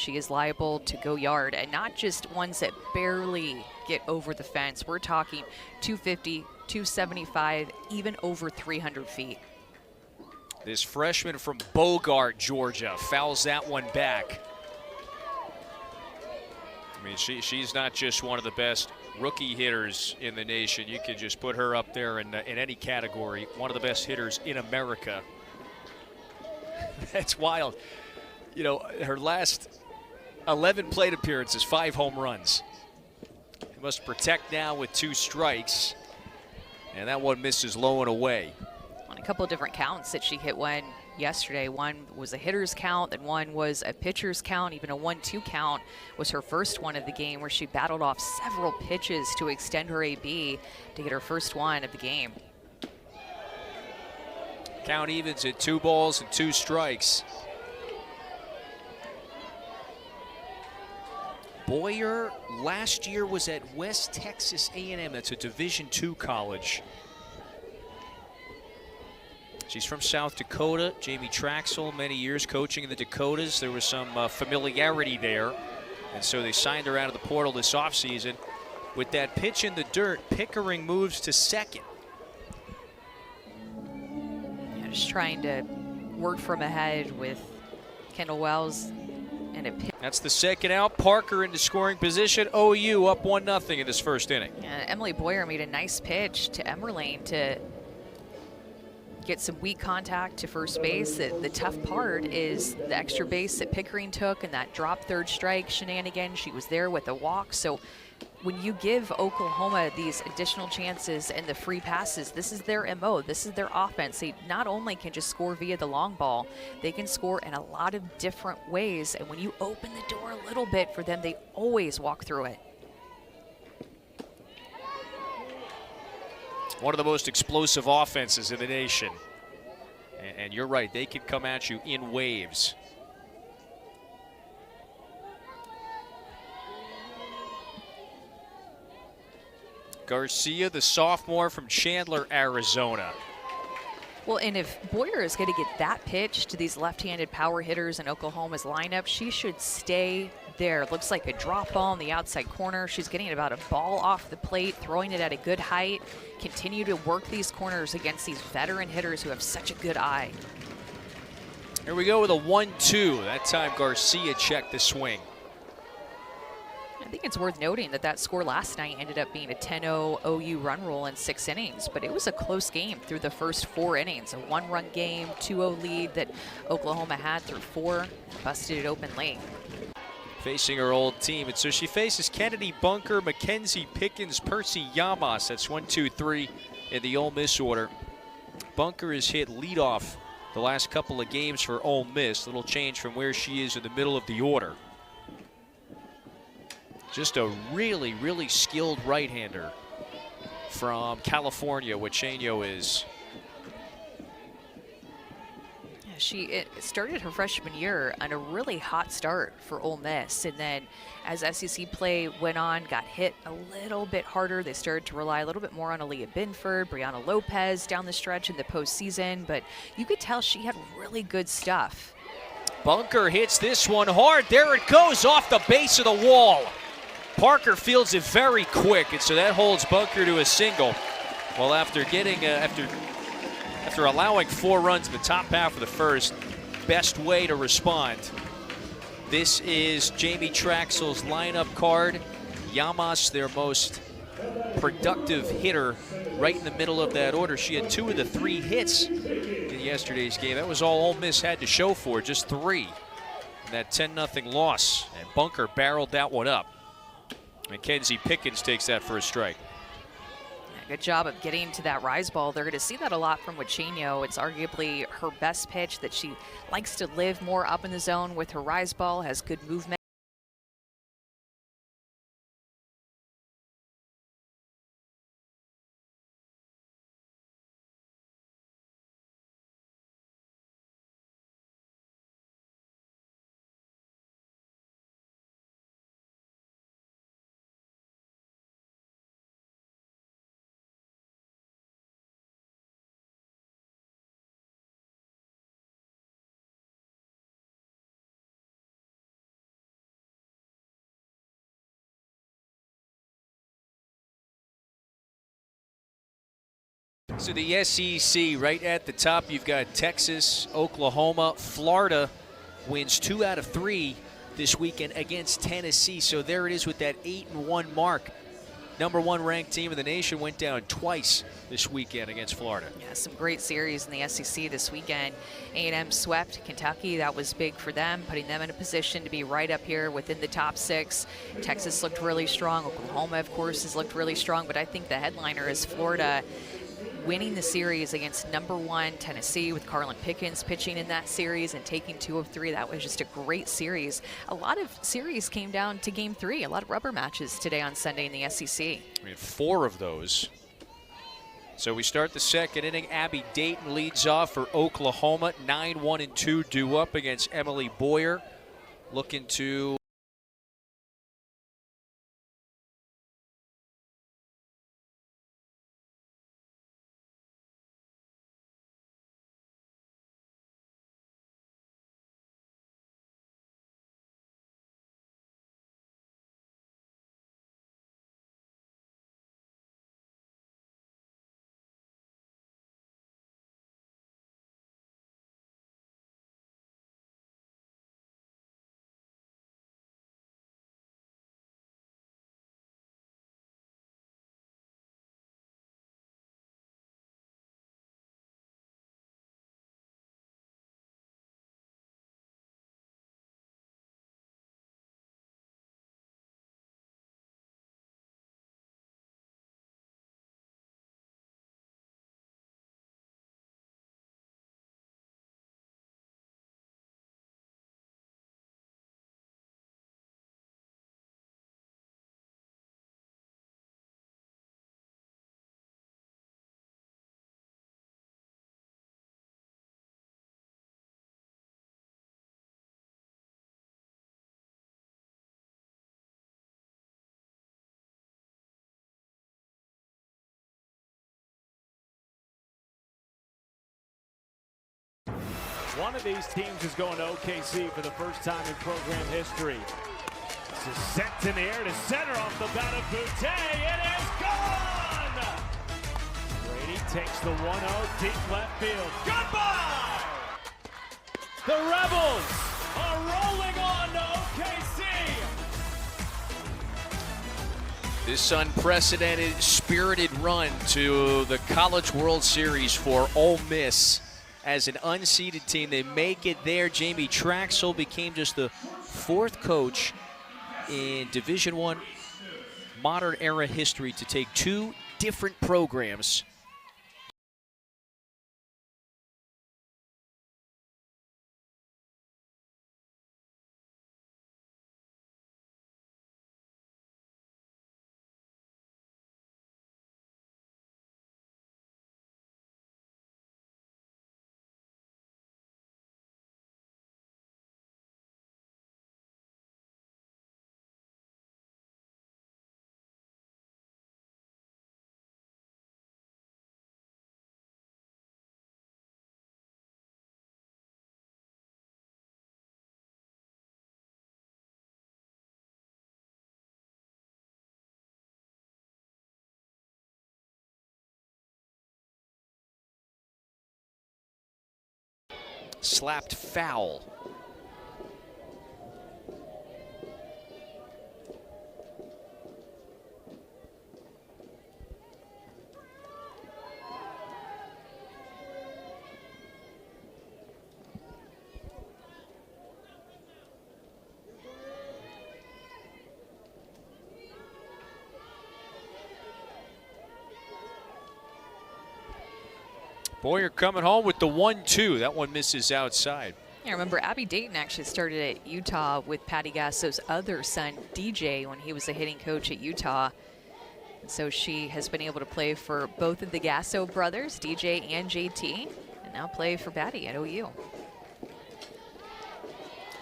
she is liable to go yard, and not just ones that barely get over the fence. We're talking 250, 275, even over 300 feet. This freshman from Bogart, Georgia, fouls that one back. I mean, she's not just one of the best rookie hitters in the nation. You could just put her up there in any category. One of the best hitters in America. That's wild. You know, her last 11 plate appearances, 5 home runs. She must protect now with 2 strikes. And that one misses low and away. On a couple of different counts that she hit one yesterday. One was a hitter's count, and one was a pitcher's count. Even a 1-2 count was her first one of the game, where she battled off several pitches to extend her AB to get her first one of the game. Count evens at 2 balls and 2 strikes. Boyer last year was at West Texas A&M. That's a Division II college. She's from South Dakota. Jamie Traxel, many years coaching in the Dakotas. There was some familiarity there, and so they signed her out of the portal this offseason. With that pitch in the dirt, Pickering moves to second. Yeah, just trying to work from ahead with Kendall Wells. And a pitch. That's the second out. Parker into scoring position. OU up 1-0 in this first inning. Yeah, Emily Boyer made a nice pitch to Emerlane to get some weak contact to first base. The tough part is the extra base that Pickering took and that drop third strike shenanigan. She was there with a walk. So when you give Oklahoma these additional chances and the free passes, this is their MO. This is their offense. They not only can just score via the long ball, they can score in a lot of different ways. And when you open the door a little bit for them, they always walk through it. One of the most explosive offenses in the nation. And you're right, they can come at you in waves. Garcia, the sophomore from Chandler, Arizona. Well, and if Boyer is going to get that pitch to these left-handed power hitters in Oklahoma's lineup, she should stay there. Looks like a drop ball in the outside corner. She's getting about a ball off the plate, throwing it at a good height. Continue to work these corners against these veteran hitters who have such a good eye. Here we go with a 1-2. That time Garcia checked the swing. I think it's worth noting that that score last night ended up being a 10-0 OU run rule in 6 innings, but it was a close game through the first 4 innings. A 1-run game, 2-0 lead that Oklahoma had through 4, busted it open late. Facing her old team, and so she faces Kennedy Bunker, Mackenzie Pickens, Percy Yamas. That's 1, 2, 3 in the Ole Miss order. Bunker has hit leadoff the last couple of games for Ole Miss. Little change from where she is in the middle of the order. Just a really, really skilled right-hander from California, Huachenio is. Yeah, she started her freshman year on a really hot start for Ole Miss, and then as SEC play went on, got hit a little bit harder. They started to rely a little bit more on Aaliyah Binford, Brianna Lopez down the stretch in the postseason, but you could tell she had really good stuff. Bunker hits this one hard. There it goes off the base of the wall. Parker fields it very quick, and so that holds Bunker to a single. Well, after getting after allowing 4 runs in the top half of the first, best way to respond. This is Jamie Traxel's lineup card. Yamas, their most productive hitter, right in the middle of that order. She had 2 of the 3 hits in yesterday's game. That was all Ole Miss had to show for, just 3 in that 10-0 loss. And Bunker barreled that one up. Mackenzie Pickens takes that for a strike. Yeah, good job of getting to that rise ball. They're going to see that a lot from Huachenio. It's arguably her best pitch, that she likes to live more up in the zone with her rise ball, has good movement. to the SEC. Right at the top, you've got Texas, Oklahoma, Florida wins 2 out of 3 this weekend against Tennessee. So there it is with that 8-1 mark. Number 1 ranked team in the nation went down twice this weekend against Florida. Yeah, some great series in the SEC this weekend. A&M swept Kentucky. That was big for them, putting them in a position to be right up here within the top 6. Texas looked really strong. Oklahoma, of course, has looked really strong, but I think the headliner is Florida winning the series against number 1 Tennessee, with Carlin Pickens pitching in that series and taking 2 of 3. That was just a great series. A lot of series came down to Game 3. A lot of rubber matches today on Sunday in the SEC. We had 4 of those. So we start the second inning. Abby Dayton leads off for Oklahoma. 9-1-2 due up against Emily Boyer. Looking to one of these teams is going to OKC for the first time in program history. This is sent in the air to center off the bat of Boutte. It is gone! Brady takes the 1-0 deep left field. Goodbye! The Rebels are rolling on to OKC. this unprecedented, spirited run to the College World Series for Ole Miss. As an unseeded team, they make it there. Jamie Traxel became just the 4th coach in Division I modern era history to take 2 different programs slapped foul. Boyer coming home with the 1-2. That one misses outside. Yeah, remember Abby Dayton actually started at Utah with Patty Gasso's other son, DJ, when he was a hitting coach at Utah. And so she has been able to play for both of the Gasso brothers, DJ and JT, and now play for Patty at OU.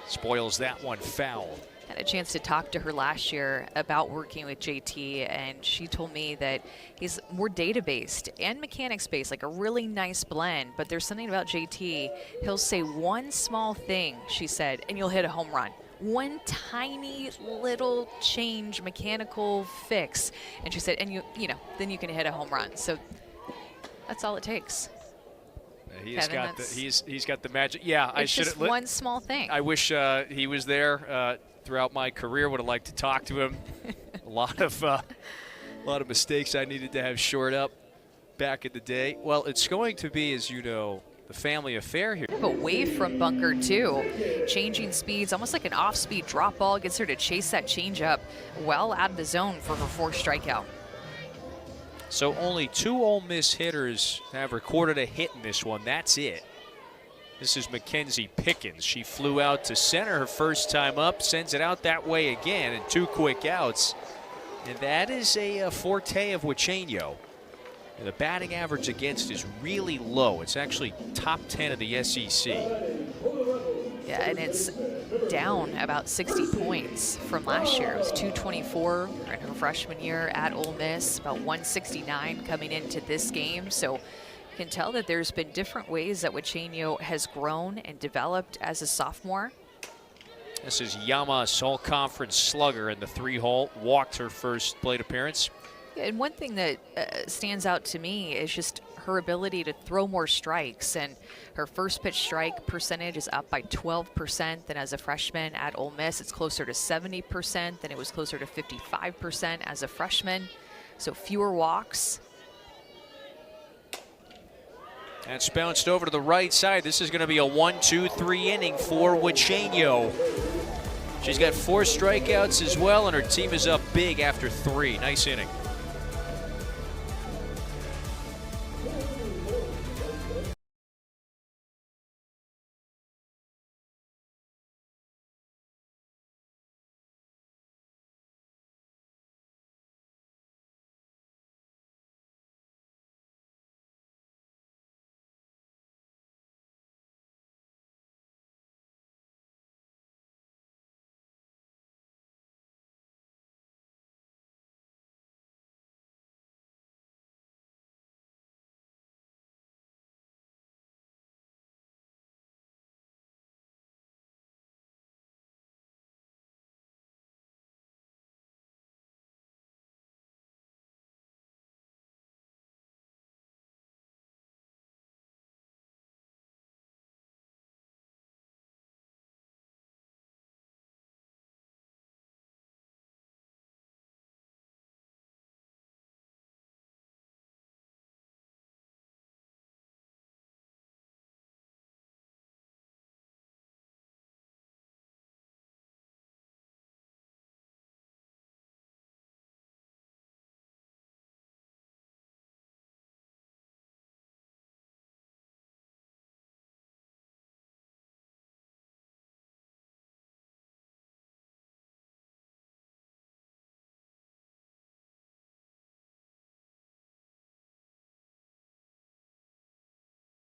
Spoils that one foul. Had a chance to talk to her last year about working with JT, and she told me that he's more data-based and mechanics-based, like a really nice blend. But there's something about JT, he'll say one small thing, she said, and you'll hit a home run. One tiny little change, mechanical fix, and she said, and you know, then you can hit a home run. So That's all it takes. He's Kevin, got he's got the magic. Yeah, I should. It's just one small thing. I wish he was there throughout my career. Would have liked to talk to him. a lot of mistakes I needed to have shored up back in the day. Well, it's going to be, as you know, the family affair here. Away from bunker two, changing speeds, almost like an off-speed drop ball, gets her to chase that changeup well out of the zone for her fourth strikeout. So only 2 Ole Miss hitters have recorded a hit in this one. That's it. This is Mackenzie Pickens. She flew out to center her first time up, sends it out that way again, and 2 quick outs. And that is a forte of Huizenga. The batting average against is really low. It's actually top 10 of the SEC. Yeah, and it's down about 60 points from last year. It was 224 in her freshman year at Ole Miss, about 169 coming into this game. So you can tell that there's been different ways that Huizenga has grown and developed as a sophomore. This is Yama's all-conference slugger in the 3-hole. Walked her first plate appearance. And one thing that stands out to me is just her ability to throw more strikes, and her first pitch strike percentage is up by 12% than as a freshman at Ole Miss. It's closer to 70% than it was closer to 55% as a freshman. So fewer walks. That's bounced over to the right side. This is going to be a 1-2-3 inning for Huizenga. She's got 4 strikeouts as well, and her team is up big after 3. Nice inning.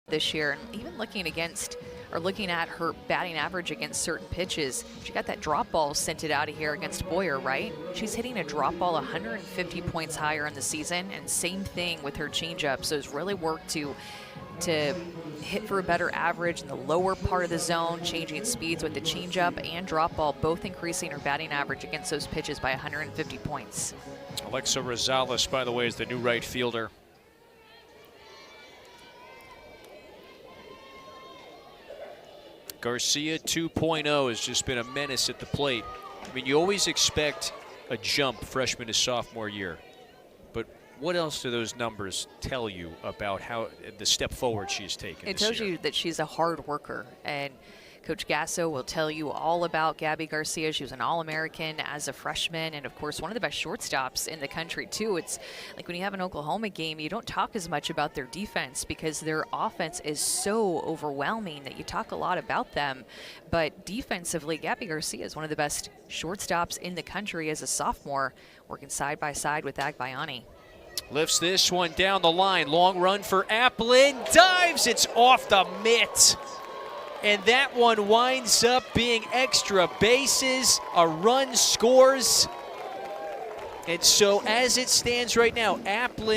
This year, and even looking at her batting average against certain pitches, she got that drop ball sent it out of here against Boyer, right? She's hitting a drop ball 150 points higher in the season, and same thing with her changeup. So it's really worked to hit for a better average in the lower part of the zone, changing speeds with the changeup and drop ball, both increasing her batting average against those pitches by 150 points. Alexa Rosales, by the way, is the new right fielder. Garcia 2.0 has just been a menace at the plate. I mean, you always expect a jump freshman to sophomore year, but what else do those numbers tell you about how the step forward she's taken? It tells you that she's a hard worker, and Coach Gasso will tell you all about Gabby Garcia. She was an All-American as a freshman, and of course one of the best shortstops in the country too. It's like when you have an Oklahoma game, you don't talk as much about their defense because their offense is so overwhelming that you talk a lot about them. But defensively, Gabby Garcia is one of the best shortstops in the country as a sophomore, working side by side with Agbayani. Lifts this one down the line. Long run for Applin. Dives. It's off the mitt. And that one winds up being extra bases. A run scores. And so as it stands right now, Applin